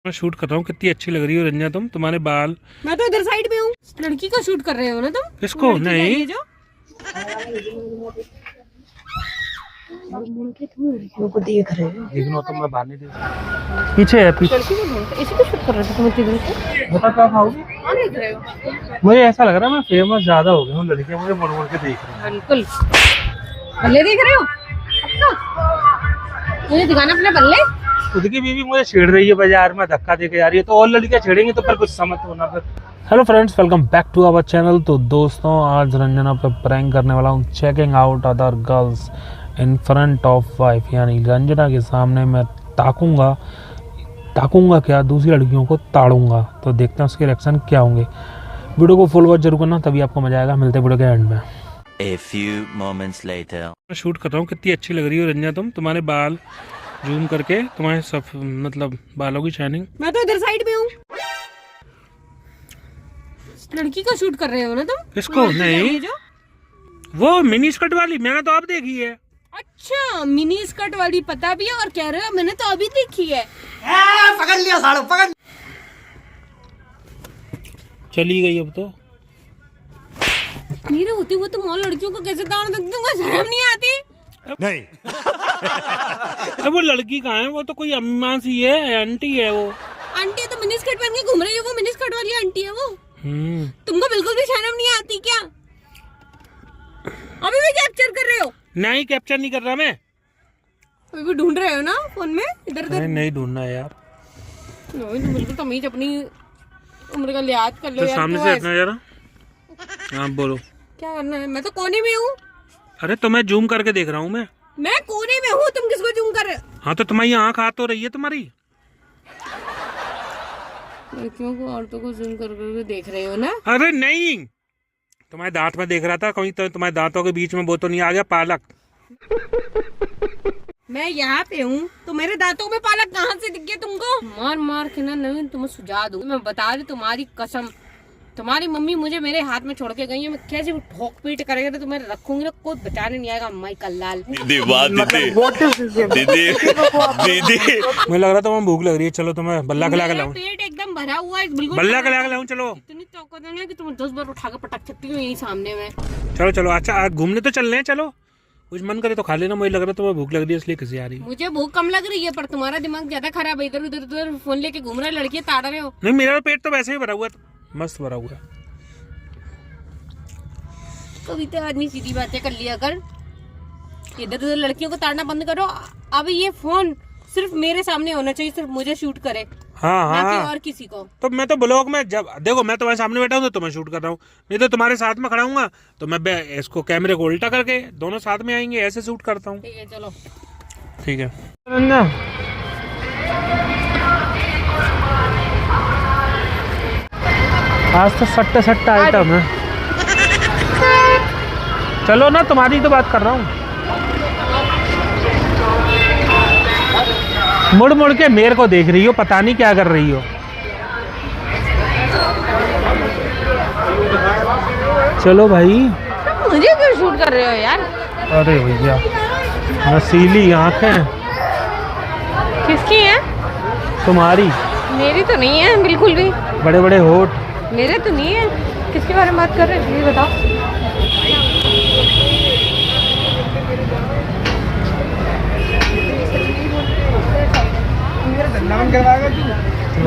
मैं शूट कर रहा हूँ। कितनी अच्छी लग रही हो रंजना तुम, तुम्हारे बाल। मैं तो इधर साइड में हूँ। लड़की को शूट कर रहे हो ना तुम? किसको? नहीं जो लड़कियों को देख रहे हो। देखना तो मैं बाहर नहीं देख। पीछे है, पीछे। लड़की को ढूंढते, इसी को शूट कर रहे थे तुम इतनी देर से। बता क्या खाओगी? कौन देख रहे हो? मुझे ऐसा लग रहा है मैं फेमस ज्यादा हो गया हूँ, लड़कियां मुझे मुड़ मुड़ के देख रही हैं। बिल्कुल बल्ले देख रहे हो? पक्का मुझे दिखाना अपने बल्ले। खुद की बीवी मुझे छेड़ रही है बाजार में, धक्का दे के जा रही है, तो और लड़कियां छेड़ेंगी तो फिर कुछ समझ होना फिर। Hello friends, welcome back to our channel. तो दोस्तों आज रंजना पे प्रैंक करने वाला हूँ। Checking out other girls in front of wife, यानी रंजना के सामने मैं ताकूंगा क्या, दूसरी लड़कियों को ताड़ूंगा। तो देखते हैं उसके रिएक्शन क्या होंगे। वीडियो को फुल वॉच जरूर करना, तभी आपको मजा आएगा। मिलते हैं वीडियो के एंड में। A few moments later. मैं शूट कर रहा हूँ। कितनी अच्छी लग रही हो रंजना तुम, तुम्हारे बाल जूम करके, तुम्हारे सब मतलब बालों की शाइनिंग। मैं तो इधर साइड में हूँ। लड़की को शूट कर रहे हो ना तुम? किसको? नहीं, जो वो मिनी स्कर्ट वाली मैंने तो अब देखी है। अच्छा, मिनी स्कर्ट वाली पता भी है और कह रहे हो मैंने तो अभी देखी है। पकड़ लिया साड़ू, पकड़। चली गई अब तो। मेरे होते हुए तुम और लड़कियों को कैसे ताड़ सकते? तुमको शर्म नहीं आती? नहीं। अरे वो लड़की कहाँ है? वो तो कोई अम्मा सी है, आंटी है वो। आंटी है तो मिनी स्कर्ट पहन के घूम रही है, वो मिनी स्कर्ट वाली आंटी है वो। तुमको बिल्कुल भी शर्म नहीं आती क्या? अभी भी कैप्चर कर रहे हो? नहीं, कैप्चर नहीं कर रहा मैं। अभी भी ढूंढ रहे हो ना फोन में इधर उधर? नहीं ढूंढना है यार। तुम बिल्कुल तमीज अपनी उम्र का लिहाज कर लो तो यार। सामने से हटना जरा। हाँ बोलो, क्या करना है? मैं तो कोने में हूँ। अरे तो मैं जूम करके देख रहा हूँ। मैं कोने में हूँ, तुम किसको जूम कर रहे हो? हाँ तो तुम्हारी आँख आ तो रही है तुम्हारी। लड़कियों को औरतों को जूम कर करके देख रहे हो ना? अरे नहीं, तुम्हारे दांत में देख रहा था कहीं, तो तुम्हारे दांतों के बीच में वो तो नहीं आ गया पालक? मैं यहाँ पे हूँ तो मेरे दांतों में पालक कहाँ से दिख गया तुमको? मार मार के ना नवीन तुम्हें सुझा दूँ। मैं बता रही, तुम्हारी कसम, तुम्हारी मम्मी मुझे मेरे हाथ में छोड़ के गई है। मैं कैसे ठोक पीट करेगा तो तुम्हें रखूंगी ना, कोई बचाने नहीं आएगा। माई कल्लाल दीदी, वाह दीदी, दीदी। मुझे लग रहा था भूख लग रही है। चलो तुम्हें बल्ला खिला के लाऊं। पेट एकदम भरा हुआ है बिल्कुल। बल्ला खिला के लाऊं? चलो। इतनी ताकत है ना कि तुम 10 बार उठा के पटक सकती हो यही सामने में। चलो चलो, अच्छा आज घूमने तो चल रहे हैं। चलो, कुछ मन करे तो खा लेना। मुझे लग रहा है तुम्हें भूख लग रही है इसलिए किसी आ रही है। मुझे भूख कम लग रही है पर तुम्हारा दिमाग ज्यादा खराब है। इधर उधर उधर फोन लेके घूम रहे, लड़कियां ताड़ रहे हो। नहीं, मेरा पेट तो वैसे ही भरा हुआ है, मस्त भरा हुआ है। कभी तो आदमी सीधी बातें कर लिया कर। इधर उधर लड़कियों को ताड़ना बंद करो। अब ये फोन सिर्फ मेरे सामने होना चाहिए, सिर्फ मुझे शूट करे, हाँ ना कि हाँ। और किसी को। तो मैं तो ब्लॉग में जब देखो मैं तुम्हारे सामने बैठा हूँ तो मैं शूट कर रहा हूँ, नहीं तो तुम्हारे साथ में खड़ा हूँ तो मैं इसको कैमरे को उल्टा करके दोनों साथ में आएंगे, ऐसे शूट करता हूँ। ठीक है चलो। ठीक है। आज तो सट्टा सट्टा आइटम है। चलो ना, तुम्हारी तो बात कर रहा हूँ। मुड़ मुड़ के मेरे को देख रही हो, पता नहीं क्या कर रही हो। चलो भाई। मुझे क्यों शूट कर रहे हो यार? अरे भैया, नसीली आंखें किसकी है? तुम्हारी। मेरी तो नहीं है बिल्कुल भी। बड़े बड़े होठ। मेरे तो नहीं है। किसके बारे में बात कर रहे हो ये बताओ।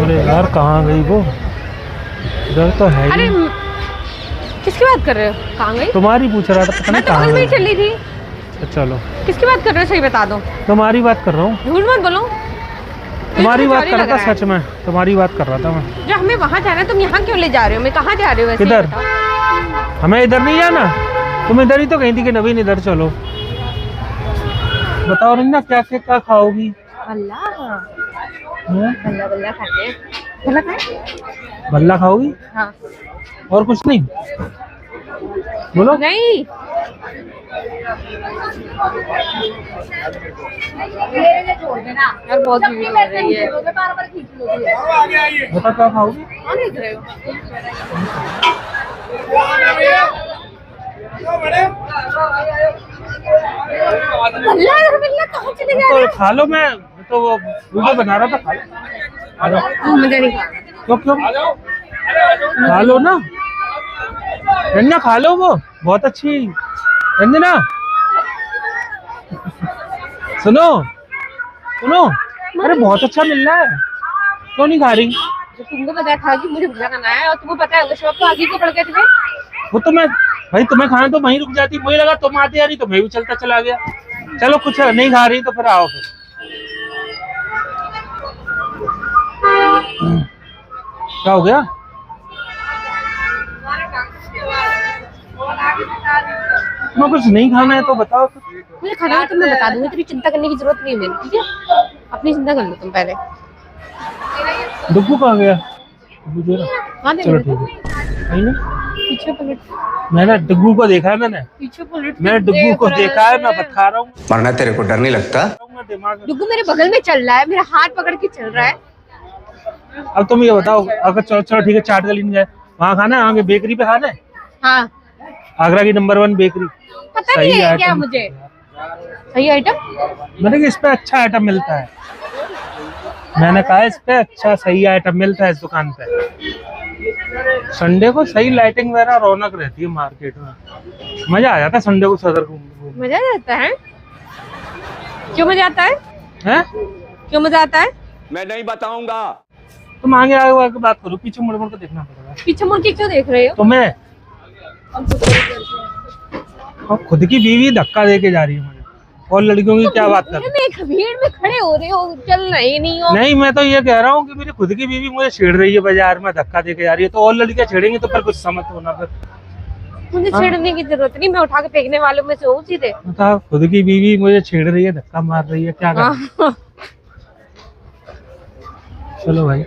अरे यार कहाँ गई वो? इधर तो है अरे ही। किसकी बात कर रहे हो? कहाँ गई? तुम्हारी पूछ रहा था, पता मैं नहीं तो कहाँ कल भी गई। चली थी। तो चलो। किसकी बात कर रहे हो सही बता दो। तुम्हारी बात कर रहा हूँ। झूठ मत बोलो। तुम्हारी मुझे बात चोरी कर लग रहा रहा था, है। सच में तुम्हारी बात कर रहा था मैं। जो हमें वहाँ जाना है तुम यहाँ क्यों ले जा रहे हो? मैं कहाँ जा रहे हो वैसे? किधर? ये बताओ। हमें इधर नहीं जाना, तुम इधर ही तो कही थी कि नवीन इधर चलो। बताओ रंजना, क्या खाओगी? अल्लाह हैं? बल्ला बल्ला खाते हैं। बल्ला खाए? भल्ला खाओगी? हाँ। और कुछ नहीं बोलो। नहीं यार बहुत भीड़ हो रही है। बता क्या खाओगी? कौन देख रहे हो? बल्ला यार, बल्ला कहाँ चले जा रहे तो खा लो, मैं तो वो वीडियो बना रहा था। खा लो। मुझे नहीं खाना। क्यों क्यों? खा लो ना रंजना, खा लो, वो बहुत अच्छी। रंजना सुनो सुनो, अरे बहुत अच्छा मिल रहा है, क्यों नहीं खा रही? तो तुमको पता था कि मुझे भूजा खाना है और तुम्हें पता है उस वक्त तो आगे को पड़ गए तुम्हें। वो तो मैं भाई तुम्हें खाना तो वहीं रुक जाती, मुझे लगा तुम आती आ रही तो मैं भी चलता चला गया। चलो कुछ नहीं खा रही तो फिर आओ फिर। क्या हो गया? मैं कुछ नहीं खाना है तो बताओ फिर। मुझे खाना है तो मैं बता दूंगी, तेरी चिंता करने की जरूरत नहीं है मेरी, ठीक है? अपनी चिंता कर लो तुम पहले। डुग्गू कहाँ गया? डुग्गू जो हाँ दे चलो मेरे को। ठीक है, नहीं ना पीछे पलट, मैंने डुग्गू को देखा है, मैंने पीछे पलट। मैंने डुग्गू को देखा है, मैं बता रहा हूँ। मरना तेरे को डर नहीं लगता? दिमाग डुग्गू मेरे बगल में चल रहा है, मेरा हाथ पकड़ के चल रहा है। अब तुम ये बताओ, अगर चलो चलो ठीक है, चाट गली में जाए, वहाँ खाना है, आगे बेकरी पे खाना है, हाँ आगरा की नंबर 1 बेकरी। पता नहीं है क्या मुझे सही आइटम। मैंने कहा इस पे अच्छा आइटम मिलता है, मैंने कहा इस पे अच्छा सही आइटम मिलता है इस दुकान पे। संडे को सही लाइटिंग वगैरह रौनक रहती है मार्केट में, मजा आ जाता है संडे को सदर घूमने। मजा आता है? क्यों मजा आता है? हैं? क्यों मजा आता है? मैं नहीं बताऊंगा। तुम आगे आगे बात करो, पीछे मुड़ मुड़ के देखना पड़ेगा। पीछे मुड़ के क्यों देख रहे हो? तुम्हें और खुद की बीवी धक्का दे के जा रही है मुझे, और लड़कियों की क्या बात कर रही में भीड़ में खड़े हो रहे हो, चल रहे नहीं हो। नहीं, मैं तो ये कह रहा हूँ कि मेरी खुद की बीवी मुझे छेड़ रही है बाजार में, धक्का दे के जा रही है, तो और लड़कियां छेड़ेंगी तो फिर कुछ समझ होना फिर। मुझे छेड़ने की जरूरत नहीं, मैं उठा के फेंकने वालों में से हूँ सीधे। मतलब खुद की बीवी मुझे छेड़ रही है, धक्का मार रही है, क्या कर? चलो भाई,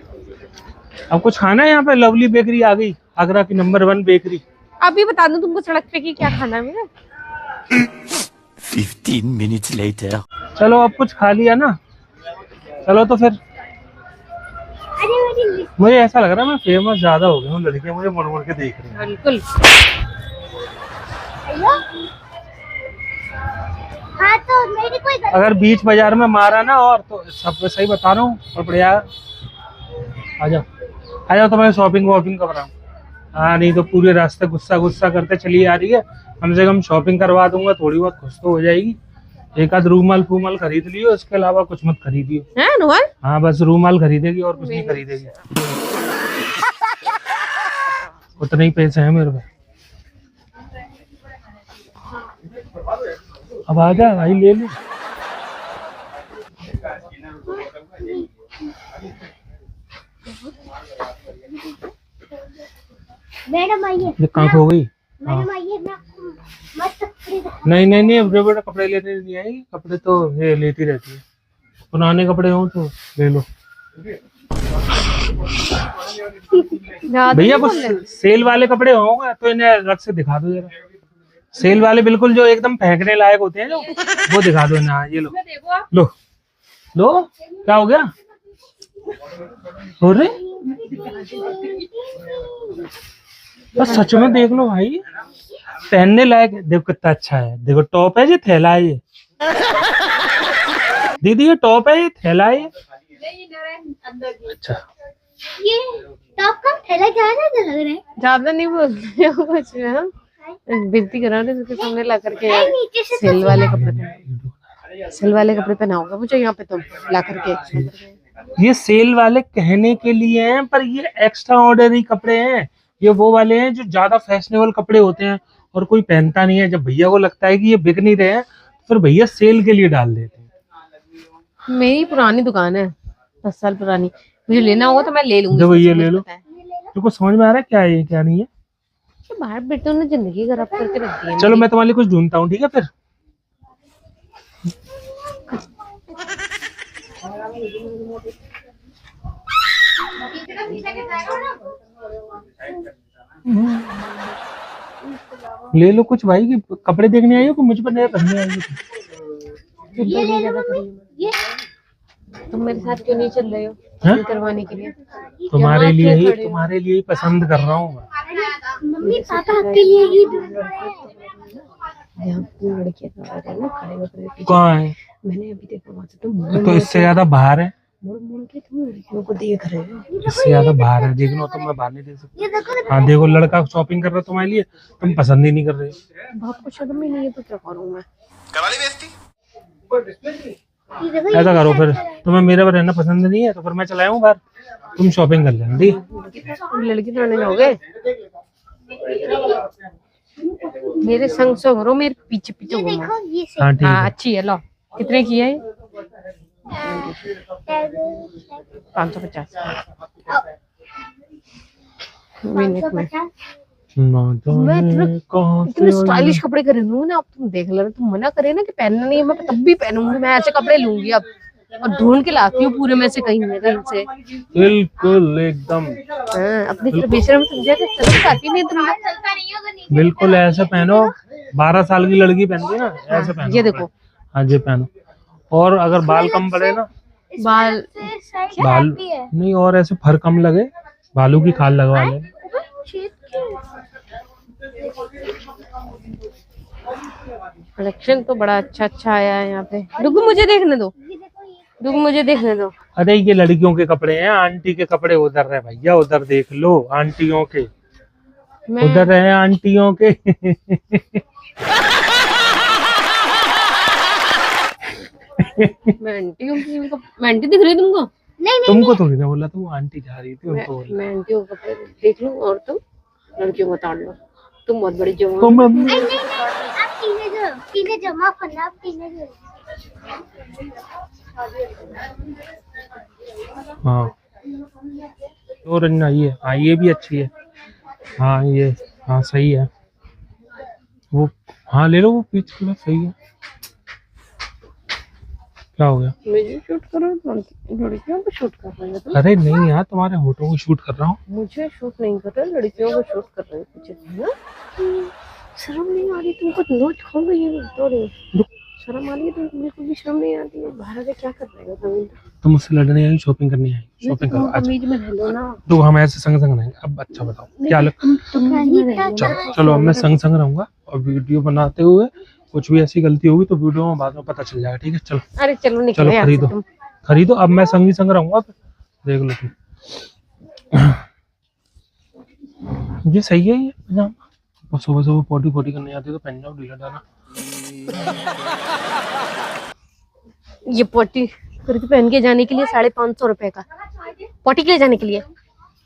अब कुछ खाना है? यहाँ पे लवली बेकरी आ गई, आगरा की नंबर 1 बेकरी। अभी बता दूं तुमको सड़क पे की क्या खाना है मेरा। 15 minutes later. चलो अब कुछ खा लिया ना, चलो तो फिर। मुझे ऐसा लग रहा है मैं फेमस ज्यादा हो गया हूँ, लड़कियां मुझे मुड़ मुड़ के देख रही हैं। बिल्कुल। हाँ तो मेरी कोई अगर बीच बाजार में मारा ना और तो सब सही बता रहा हूँ, और बढ़िया आ जाओ तो मैं शॉपिंग वॉपिंग कर रहा हूँ। हाँ नहीं तो पूरे रास्ते गुस्सा गुस्सा करते चली आ रही है, कम से कम शॉपिंग करवा दूंगा, थोड़ी बहुत खुश तो हो जाएगी। एक आध रूमाल फूमाल खरीद लियो, इसके अलावा कुछ मत खरीदियो। है नुमान? हाँ बस रूमाल खरीदेगी और कुछ नहीं खरीदेगी, उतने ही पैसे हैं मेरे पे। अब आ जा भाई, ले ले। मैडम आइए, ये कहाँ खो गई? हाँ। मैडम आइए, मैं मस्त नहीं अब बेटा कपड़े लेने नहीं आएगी, कपड़े तो ये लेती रहती है, पुराने कपड़े हो तो ले लो। भैया कुछ सेल वाले कपड़े होंगे तो इन्हें रख से दिखा दो जरा, सेल वाले बिल्कुल जो एकदम फेंकने लायक होते हैं जो, वो दिखा दो ना। ये लो लो लो, क्या हो गया? हो रहे बस सच में देख लो भाई, पहनने लायक। देखो कितना अच्छा है, देखो टॉप है, ये थैला है, ये दीदी ये टॉप है, ये थैला है, ये अच्छा। ये टॉप का थैला ज्यादा लग रहा है। ज्यादा नहीं बोलते हो कुछ, हम बेइज्जती करा रहे उसके सामने ला करके। नीचे से सेल वाले कपड़े, सेल वाले कपड़े पहनाओगे मुझे यहाँ पे तुम ला करके। ये सेल वाले कहने के लिए हैं, पर ये एक्स्ट्रा ऑर्डिनरी कपड़े हैं, ये वो वाले हैं जो ज्यादा फैशनेबल कपड़े होते हैं और कोई पहनता नहीं है। जब भैया को लगता है कि ये बिक नहीं रहे हैं तो फिर भैया सेल के लिए डाल देते हैं। मेरी पुरानी दुकान है, 10 साल पुरानी, मुझे लेना होगा तो मैं ले लूंगी। देखो ये ले लो, तुमको समझ में आ रहा है क्या है ये क्या नहीं है? तो बाहर बेटों ने जिंदगी खराब करके रख दी है। चलो मैं तुम्हारे लिए कुछ ढूंढता हूँ, ठीक है फिर। ले लो कुछ भाई, कि कपड़े देखने आई हो कि मुझ पर नया पहनने आई हो? ये तुम मेरे साथ क्यों नहीं चल रहे हो हैं? करवाने के लिए? तुम्हारे लिए ही पसंद कर रहा हूँ। मम्मी पापा आपके लिए ही यहाँ पे लड़कियां खड़े होकर। कहाँ है? मैंने अभी देखा वहां से तो इससे ज्यादा बाहर है। मुड़ मुड़ के तुम लड़कियों को देख रहे हो। इससे ज्यादा बाहर है, देख लो तो मैं बाहर नहीं दे सकता। ये देखो हाँ देखो, लड़का शॉपिंग कर रहा है तुम्हारे लिए, तुम पसंद ही नहीं कर रहे हो। बाप को शर्म ही नहीं है तो क्या करूं मैं। ये देखो ऐसा करो फिर, तुम्हें मेरे पर रहना पसंद नहीं है तो फिर मैं चला आऊं बाहर, तुम शॉपिंग कर लेना ठीक है? लड़की तो नहीं होगे, मेरे संग से करो, मेरे पीछे पीछे घूमो। देखो ये हाँ ठीक हाँ है। अच्छी है, लो कितने की है ये? 550 मिनट में। 550 मैं इतने स्टाइलिश कपड़े खरीदूंगी ना, अब तुम देख लो, तुम मना करे ना कि पहनना नहीं है, मैं तब भी पहनूंगी। मैं ऐसे कपड़े लूंगी अब और ढूंढ के लाती हूँ पूरे में से कहीं ना कहीं से। बिल्कुल एकदम हाँ, अपनी तरफ बेशरम समझा के शर्म आती नहीं तुम्हें। चलता नहीं होगा नहीं। बिल्कुल ऐसे पहनो, 12 साल की लड़की पहनती है ना, ऐसे पहनो। ये देखो। हाँ ये पहनो, और अगर बाल कम पड़े ना, बाल बाल नहीं, और ऐसे फर कम लगे, बालों की खाल लगवा ले। कलेक्शन तो बड़ा अच्छा अच्छा आया है यहाँ पे। रुको मुझे देखने दो, रुको मुझे देखने दो। अरे ये लड़कियों के कपड़े हैं, आंटी के कपड़े उधर है भैया, उधर देख लो, आंटियों के उधर है, आंटियों के। मैं आंटियों की, मैं आंटी दिख रही तुमको? तुमको थोड़ी ना बोला, तुम आंटी जा रही थी उनको बोला। मैं आंटियों के कपड़े देख लूं और तुम लड़कियों को ताड़ लो। तुम बहुत बड़ी जवान। तो मैं आप टीनेजर माफ करना, आप टीनेजर। हाँ तो रंजना ये, हाँ ये भी अच्छी है। हाँ ये, हाँ सही है वो, हाँ ले लो वो पीच कलर सही है। क्या हो गया? मुझे शूट करो, लड़कियों को शूट कर रहे हो तुम? अरे नहीं यार, तुम्हारे होठों को शूट कर रहा हूँ। मुझे शूट नहीं कर रहे, लड़कियों को शूट कर रहे हो कुछ। शर्म नहीं आ रही तुमको? नोच खो गई है तो शर्म आ रही है तुमको? बिल्कुल भी शर्म नहीं आती है। बाहर आके क्या कर रहे हो तुम? तुम मुझसे लड़ने आई, शॉपिंग करने आई? शॉपिंग करो आज। कमीज में रह लो ना। तो हम ऐसे संग संग रहेंगे। अब अच्छा बताओ क्या लग, चलो चलो अब मैं संग संग रहूंगा, और वीडियो बनाते हुए कुछ भी ऐसी गलती होगी तो वीडियो में बाद में पता चल जाएगा, ठीक है? चलो अरे चलो चलो निकलो यहाँ से खरीदो तुम। खरीदो, अब मैं संग ही संग रहूंगा, देख लो तुम। ये सही है ये पजामा, सुबह सुबह पोटी पोटी करने आती है तो पहन जाओ, ढीला डाला। ये पोटी करके पहन के जाने के लिए 550 रुपए का, पोटी के लिए जाने के लिए।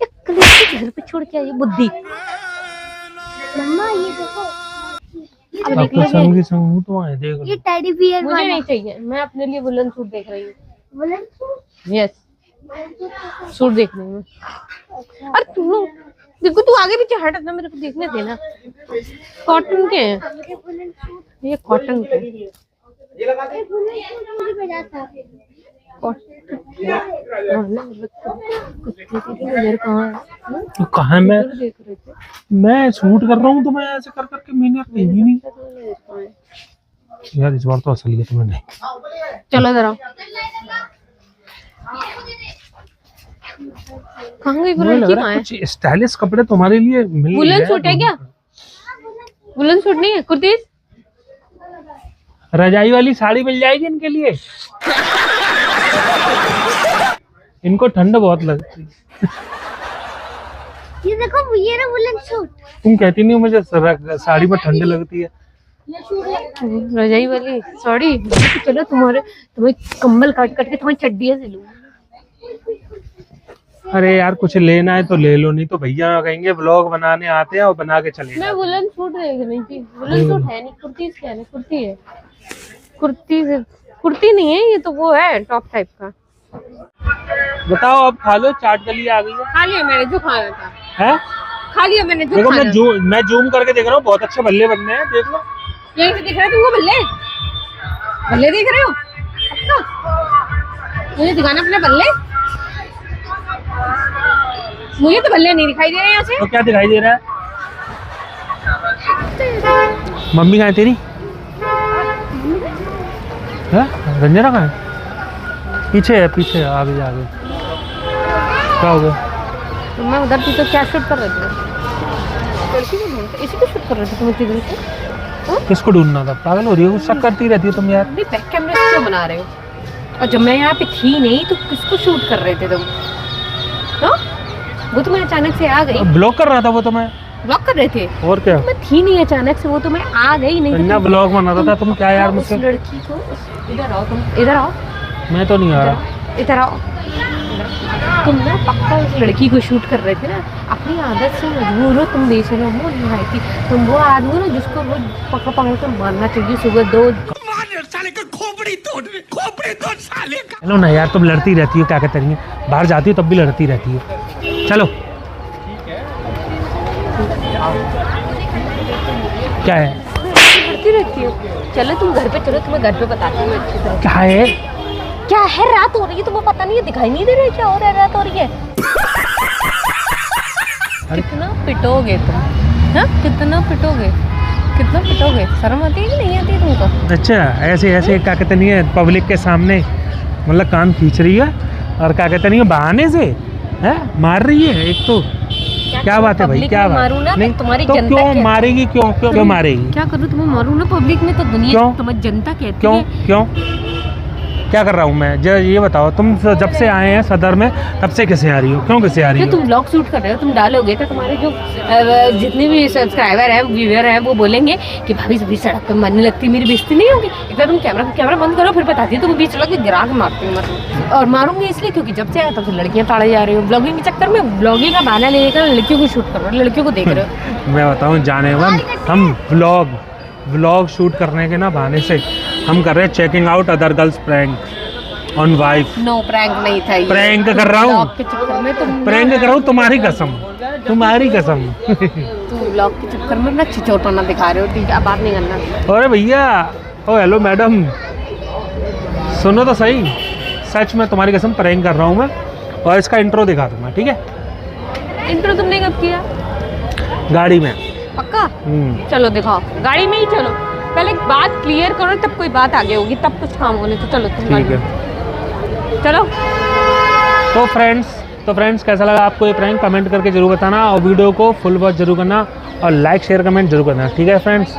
एक कलेश घर पे छोड़ के आई बुद्धि। मम्मा ये देखो, अब अब तो संग ही संग हूँ तो आए, देख ये लो। टेडी बियर मुझे वाला नहीं चाहिए, मैं अपने लिए वुलन सूट देख रही हूँ। Woollen suit. यस सूट देखने में। अरे तू देखो, तू आगे पीछे हट ना, मेरे को देखने देना। कॉटन के हैं वुलन सूट, ये, कॉटन के। वुलन सूट मुझे बजाता है। तो कहाँ मैं देख रहे थे। मैं शूट कर रहा हूँ तो मैं ऐसे कर करके मैंने यार कहीं भी नहीं यार, इस बार तो असलियत में नहीं। चलो जरा, कहाँ गई वो मुझे लग लड़की? रहा कहाँ है है? कुछ स्टाइलिश कपड़े तुम्हारे लिए मिल गए वुलन हैं। सूट है क्या? वुलन सूट नहीं है, कुर्तीज? रजाई वाली साड़ी मिल जाएगी इनके लिए। इनको ठंड बहुत लगती है। ये देखो ये रहा वुलन सूट। तुम कहती नहीं हो मुझे साड़ी में ठंड लगती है। रजाई वाली साड़ी? चलो तुम्हें कम्बल काट काट के तुम्हें चड्डियां से लूं। अरे यार कुछ लेना है तो ले लो, नहीं तो भैया कहेंगे व्लॉग बनाने आते हैं और बना के चले मैं जाते वुलन सूट देख रही थी। वुलन सूट है नहीं, कुर्तीज क्या है? कुर्ती है, कुर्ती नहीं है ये तो, वो है टॉप टाइप का। हैं। बताओ अब खा लो, चाट गली आ गई है। खा लिया मैंने जो खाना था, हैं? खा लिया मैंने जो देखो खाना। मैं जूम करके देख रहा हूँ, बहुत अच्छे बल्ले बनने हैं, देख लो। यहीं से दिख रहा है तुमको बल्ले? बल्ले देख रहे हो? अच्छा मुझे दिखाना अपने बल्ले। मुझे तो बल्ले नहीं दिखाई दे रहे यहाँ से। तो क्या दिखाई दे रहा है? मम्मी कहाँ है तेरी? है रंजना कहाँ है? पीछे है, पीछे है, आगे आगे। क्या हो गया? तो मैं उधर थी तो क्या शूट कर रहे थे? लड़की को ढूंढते, इसी को शूट कर रहे थे तुम इतनी देर से? किसको ढूंढना था? पागल हो रही हो, गुस्सा करती रहती है तुम यार। नहीं बैक कैमरे से क्यों बना रहे हो? और जब मैं यहाँ पे थी नहीं तो किसको शूट कर रहे थे तुम? हाँ? वो तो मैं अचानक से आ गई। ब्लॉग कर रहा था वो तो मैं। ब्लॉग कर रहे थे? और क्या? मैं थी नहीं अचानक से, वो तो मैं आ गई नहीं। इतना ब्लॉग बना रहा था तुम क्या यार उस मुझसे? लड़की को इधर आओ, तुम इधर आओ, मैं तो नहीं आ रहा। इधर आओ। तुम ना पक्का उस लड़की को शूट कर रहे थे ना, अपनी आदत से मजबूर हो तुम। बेशरम हो नहीं थी तुम, वो आदमी हो ना जिसको रोज पकड़ पकड़ कर मारना चाहिए। सुबह 2 चलो ना यार, तुम लड़ती रहती हो, क्या कहते रही है, बाहर जाती हो तब भी लड़ती रहती हो। चलो क्या है? लड़ती रहती हो। चलो तुम घर पे चलो, तुम्हें घर पे बताती हूँ अच्छी तरह। क्या है? क्या है? रात हो रही है, तुम्हें पता नहीं है, दिखाई नहीं दे रही क्या हो रहा है? रात हो रही है। कितना पिटोगे तुम? हाँ कितना पिटोगे? कितना पिटोगे? शर्म आती है कि नहीं आती है तुमको? अच्छा ऐसे ऐसे क्या कहते नहीं है, पब्लिक के सामने मतलब कान खींच रही है और क्या कहते नहीं है, बहाने से है मार रही है। एक तो क्या बात है भाई, क्या बात? नहीं तुम्हारी तो जनता क्यों मारेगी? क्यों मारेगी? क्या करूँ? तुम्हें मारू ना पब्लिक में तो दुनिया क्यों? तुम्हारी जनता कहती क्यों है। क्यों क्या कर रहा हूँ मैं? ये बताओ, तुम जब से आए हैं सदर में तब से कैसे आ रही हो? क्यों कैसे आ रही जो हो? तुम ब्लॉग शूट कर रहे हो, तुम डालोगे तो तुम्हारे जो जितने भी सब्सक्राइबर हैं, व्यूअर हैं, वो बोलेंगे कि भाभी सभी सड़क पे मरने लगती, मेरी बेइज्जती नहीं होगी। एक बार तुम कैमरा बंद करो, फिर बताती है। तुम बीच लग के गिरा के मारती हूँ मैं। और मारूंगी इसलिए क्योंकि जब से आया तब से लड़कियां ताड़े जा रही हो। ब्लॉगिंग के चक्कर में ब्लॉगिंग का बहाना लेकर लड़कियों को शूट कर रहे हो, लड़कियों को देख रहे हो। मैं बताऊँ जाने मन, हम व्लॉग शूट करने के ना बहाने से हम कर रहे हैं checking out other girls prank on wife. No prank नहीं था ये। प्रैंक कर रहा हूँ, ब्लॉग के चक्कर में तुम प्रैंक कर रहा हूँ, तुम्हारी कसम, तुम्हारी कसम। तुम ब्लॉग के चक्कर में ना छिचोटना दिखा रहे हो। ठीक है, अब बात नहीं करना। अरे भैया, ओ हेलो मैडम, सुनो तो सही, सच में तुम्हारी कसम प्रैंक कर रहा हूँ मैं। और इसका इंट्रो दिखा दूंगा, ठीक है? इंट्रो तुमने कब किया? गाड़ी में। पक्का? चलो दिखाओ, गाड़ी में ही चलो। पहले एक बात क्लियर करो, तब कोई बात आगे होगी, तब कुछ काम होने। तो चलो तुम ठीक है। चलो। तो फ्रेंड्स कैसा लगा आपको ये प्रैंक? कमेंट करके जरूर बताना और वीडियो को फुल वॉच जरूर करना और लाइक शेयर कमेंट जरूर करना, ठीक है फ्रेंड्स?